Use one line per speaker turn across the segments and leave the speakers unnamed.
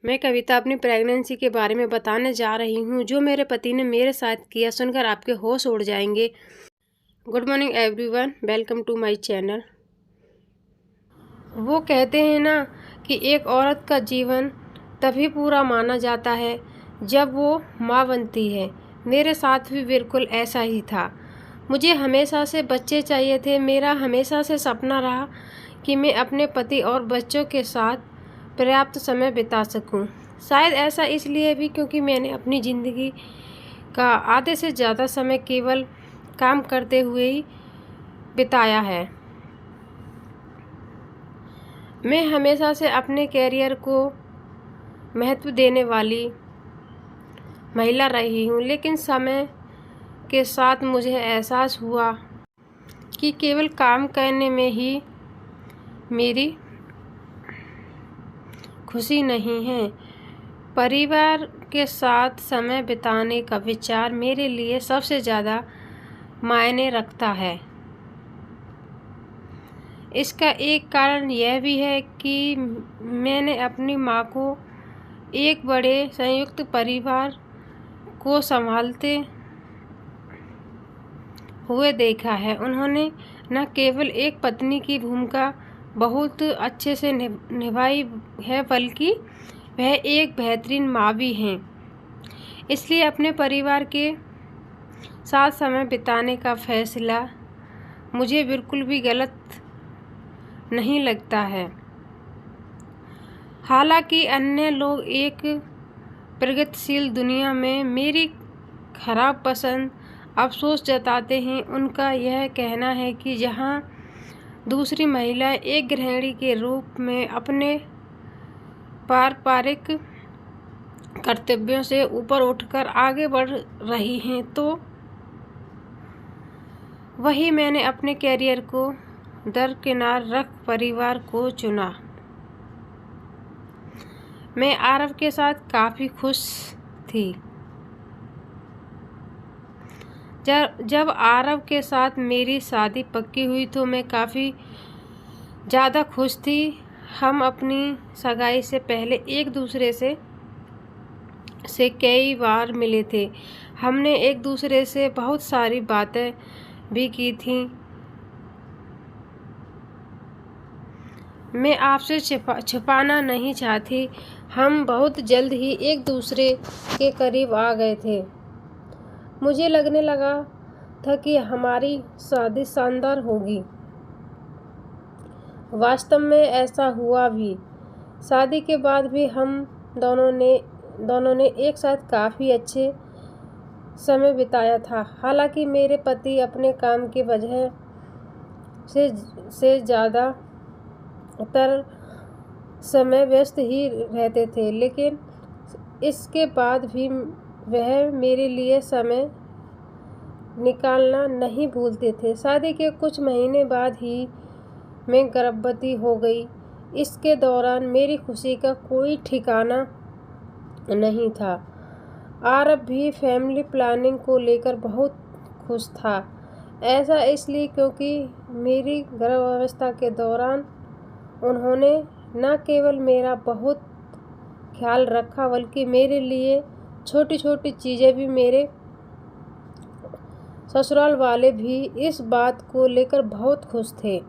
मैं कविता अपनी प्रेगनेंसी के बारे में बताने जा रही हूँ जो मेरे पति ने मेरे साथ किया। सुनकर आपके होश उड़ जाएंगे। Good morning everyone, welcome to my channel. वो कहते हैं ना कि एक औरत का जीवन तभी पूरा माना जाता है जब वो माँ बनती है। मेरे साथ भी बिल्कुल ऐसा ही था। मुझे हमेशा से बच्चे चाहिए थे। मेरा हमेशा से सपना रहा कि मैं अपने पति और बच्चों के साथ पर्याप्त समय बिता सकूं। शायद ऐसा इसलिए भी क्योंकि मैंने अपनी ज़िंदगी का आधे से ज़्यादा समय केवल काम करते हुए ही बिताया है। मैं हमेशा से अपने कैरियर को महत्व देने वाली महिला रही हूँ, लेकिन समय के साथ मुझे एहसास हुआ कि केवल काम करने में ही मेरी खुशी नहीं है। परिवार के साथ समय बिताने का विचार मेरे लिए सबसे ज़्यादा मायने रखता है। इसका एक कारण यह भी है कि मैंने अपनी माँ को एक बड़े संयुक्त परिवार को संभालते हुए देखा है। उन्होंने न केवल एक पत्नी की भूमिका बहुत अच्छे से निभाई है, बल्कि वह एक बेहतरीन माँ भी हैं। इसलिए अपने परिवार के साथ समय बिताने का फैसला मुझे बिल्कुल भी गलत नहीं लगता है। हालांकि अन्य लोग एक प्रगतिशील दुनिया में मेरी खराब पसंद अफसोस जताते हैं। उनका यह कहना है कि जहां दूसरी महिलाएं एक गृहिणी के रूप में अपने पारंपरिक कर्तव्यों से ऊपर उठकर आगे बढ़ रही हैं, तो वही मैंने अपने कैरियर को दरकिनार रख परिवार को चुना। मैं आरव के साथ काफ़ी खुश थी। जब आरव के साथ मेरी शादी पक्की हुई तो मैं काफ़ी ज़्यादा खुश थी। हम अपनी सगाई से पहले एक दूसरे से कई बार मिले थे। हमने एक दूसरे से बहुत सारी बातें भी की थी। मैं आपसे छुपाना नहीं चाहती, हम बहुत जल्द ही एक दूसरे के करीब आ गए थे। मुझे लगने लगा था कि हमारी शादी शानदार होगी। वास्तव में ऐसा हुआ भी। शादी के बाद भी हम दोनों ने एक साथ काफ़ी अच्छे समय बिताया था। हालांकि मेरे पति अपने काम की वजह से ज़्यादातर समय व्यस्त ही रहते थे, लेकिन इसके बाद भी वह मेरे लिए समय निकालना नहीं भूलते थे। शादी के कुछ महीने बाद ही मैं गर्भवती हो गई। इसके दौरान मेरी खुशी का कोई ठिकाना नहीं था। आरव भी फैमिली प्लानिंग को लेकर बहुत खुश था। ऐसा इसलिए क्योंकि मेरी गर्भावस्था के दौरान उन्होंने न केवल मेरा बहुत ख्याल रखा, बल्कि मेरे लिए छोटी छोटी चीज़ें भी। मेरे ससुराल वाले भी इस बात को लेकर बहुत खुश थे।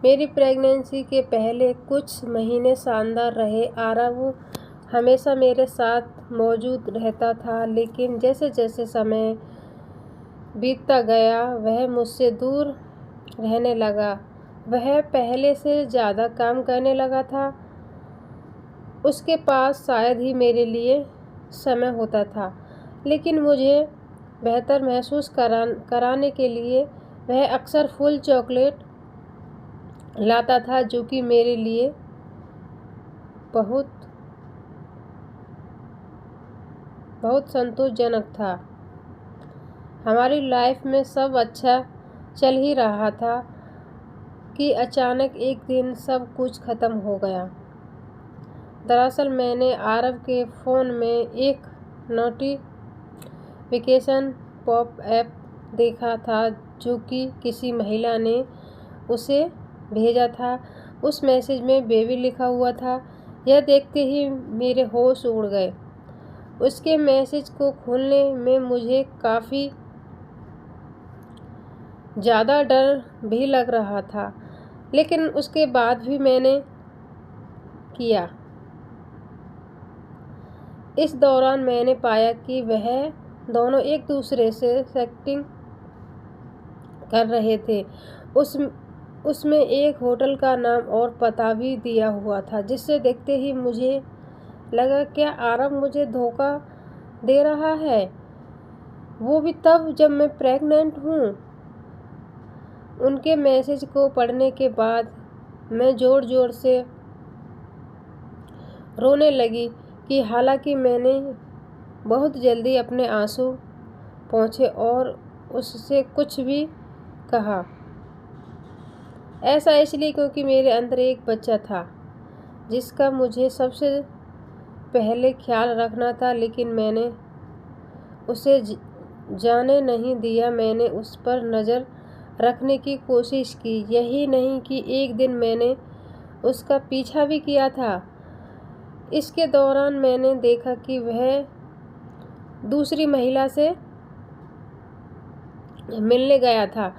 मेरी प्रेगनेंसी के पहले कुछ महीने शानदार रहे। आरव हमेशा मेरे साथ मौजूद रहता था, लेकिन जैसे जैसे समय बीतता गया वह मुझसे दूर रहने लगा। वह पहले से ज़्यादा काम करने लगा था। उसके पास शायद ही मेरे लिए समय होता था, लेकिन मुझे बेहतर महसूस कराने के लिए वह अक्सर फुल चॉकलेट लाता था, जो कि मेरे लिए बहुत संतोषजनक था। हमारी लाइफ में सब अच्छा चल ही रहा था कि अचानक एक दिन सब कुछ खत्म हो गया। दरअसल मैंने आरव के फ़ोन में एक नोटिफिकेशन पॉप अप देखा था, जो कि किसी महिला ने उसे भेजा था। उस मैसेज में बेबी लिखा हुआ था। यह देखते ही मेरे होश उड़ गए। उसके मैसेज को खोलने में मुझे काफ़ी ज़्यादा डर भी लग रहा था, लेकिन उसके बाद भी मैंने किया। इस दौरान मैंने पाया कि वह दोनों एक दूसरे से चैटिंग कर रहे थे। उसमें एक होटल का नाम और पता भी दिया हुआ था, जिससे देखते ही मुझे लगा क्या आरव मुझे धोखा दे रहा है, वो भी तब जब मैं प्रेग्नेंट हूँ। उनके मैसेज को पढ़ने के बाद मैं ज़ोर ज़ोर से रोने लगी कि हालांकि मैंने बहुत जल्दी अपने आंसू पोंछे और उससे कुछ भी कहा। ऐसा इसलिए क्योंकि मेरे अंदर एक बच्चा था जिसका मुझे सबसे पहले ख्याल रखना था, लेकिन मैंने उसे जाने नहीं दिया। मैंने उस पर नज़र रखने की कोशिश की। यही नहीं कि एक दिन मैंने उसका पीछा भी किया था। इसके दौरान मैंने देखा कि वह दूसरी महिला से मिलने गया था।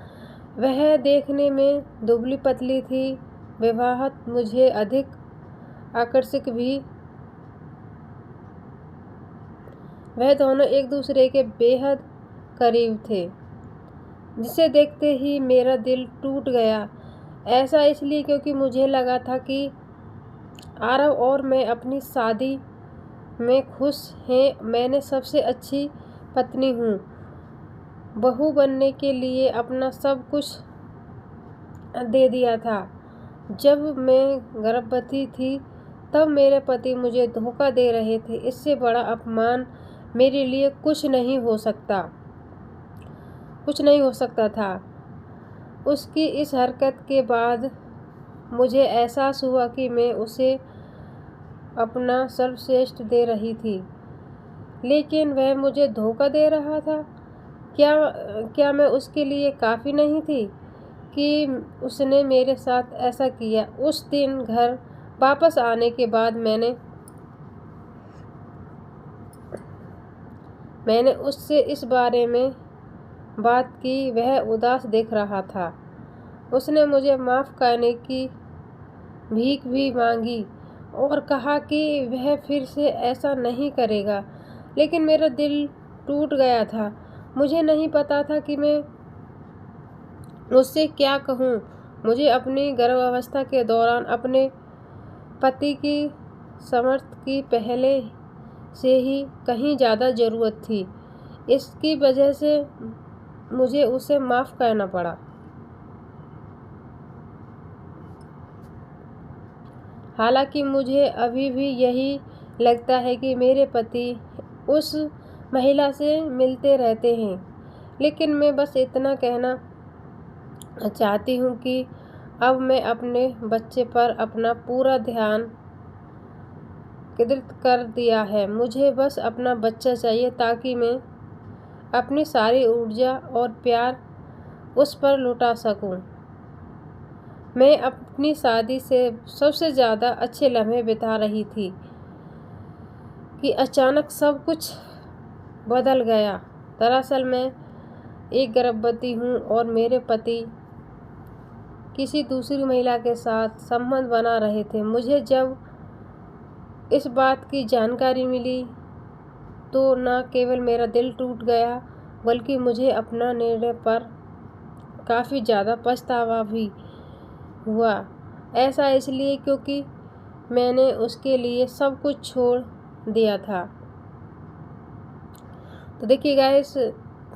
वह देखने में दुबली पतली थी, विवाहत, मुझे अधिक आकर्षक भी। वह दोनों एक दूसरे के बेहद करीब थे, जिसे देखते ही मेरा दिल टूट गया। ऐसा इसलिए क्योंकि मुझे लगा था कि आरव और मैं अपनी शादी में खुश हैं। मैंने सबसे अच्छी पत्नी हूँ, बहू बनने के लिए अपना सब कुछ दे दिया था। जब मैं गर्भवती थी तब मेरे पति मुझे धोखा दे रहे थे। इससे बड़ा अपमान मेरे लिए कुछ नहीं हो सकता था। उसकी इस हरकत के बाद मुझे एहसास हुआ कि मैं उसे अपना सर्वश्रेष्ठ दे रही थी, लेकिन वह मुझे धोखा दे रहा था। क्या मैं उसके लिए काफ़ी नहीं थी कि उसने मेरे साथ ऐसा किया? उस दिन घर वापस आने के बाद मैंने उससे इस बारे में बात की। वह उदास दिख रहा था। उसने मुझे माफ़ करने की भीख भी मांगी और कहा कि वह फिर से ऐसा नहीं करेगा, लेकिन मेरा दिल टूट गया था। मुझे नहीं पता था कि मैं उससे क्या कहूँ। मुझे अपनी गर्भावस्था के दौरान अपने पति की समर्थ की पहले से ही कहीं ज़्यादा ज़रूरत थी। इसकी वजह से मुझे उसे माफ़ करना पड़ा। हालांकि मुझे अभी भी यही लगता है कि मेरे पति उस महिला से मिलते रहते हैं, लेकिन मैं बस इतना कहना चाहती हूँ कि अब मैं अपने बच्चे पर अपना पूरा ध्यान केंद्रित कर दिया है। मुझे बस अपना बच्चा चाहिए ताकि मैं अपनी सारी ऊर्जा और प्यार उस पर लुटा सकूं। मैं अपनी शादी से सबसे ज़्यादा अच्छे लम्हे बिता रही थी कि अचानक सब कुछ बदल गया। दरअसल मैं एक गर्भवती हूँ और मेरे पति किसी दूसरी महिला के साथ संबंध बना रहे थे। मुझे जब इस बात की जानकारी मिली तो न केवल मेरा दिल टूट गया, बल्कि मुझे अपना निर्णय पर काफ़ी ज़्यादा पछतावा भी हुआ। ऐसा इसलिए क्योंकि मैंने उसके लिए सब कुछ छोड़ दिया था। तो देखिए गाइस,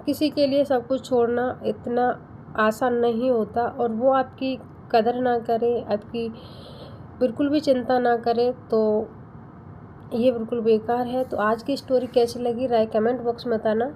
किसी के लिए सब कुछ छोड़ना इतना आसान नहीं होता, और वो आपकी कदर ना करे, आपकी बिल्कुल भी चिंता ना करे, तो ये बिल्कुल बेकार है। तो आज की स्टोरी कैसी लगी राय कमेंट बॉक्स में बताना।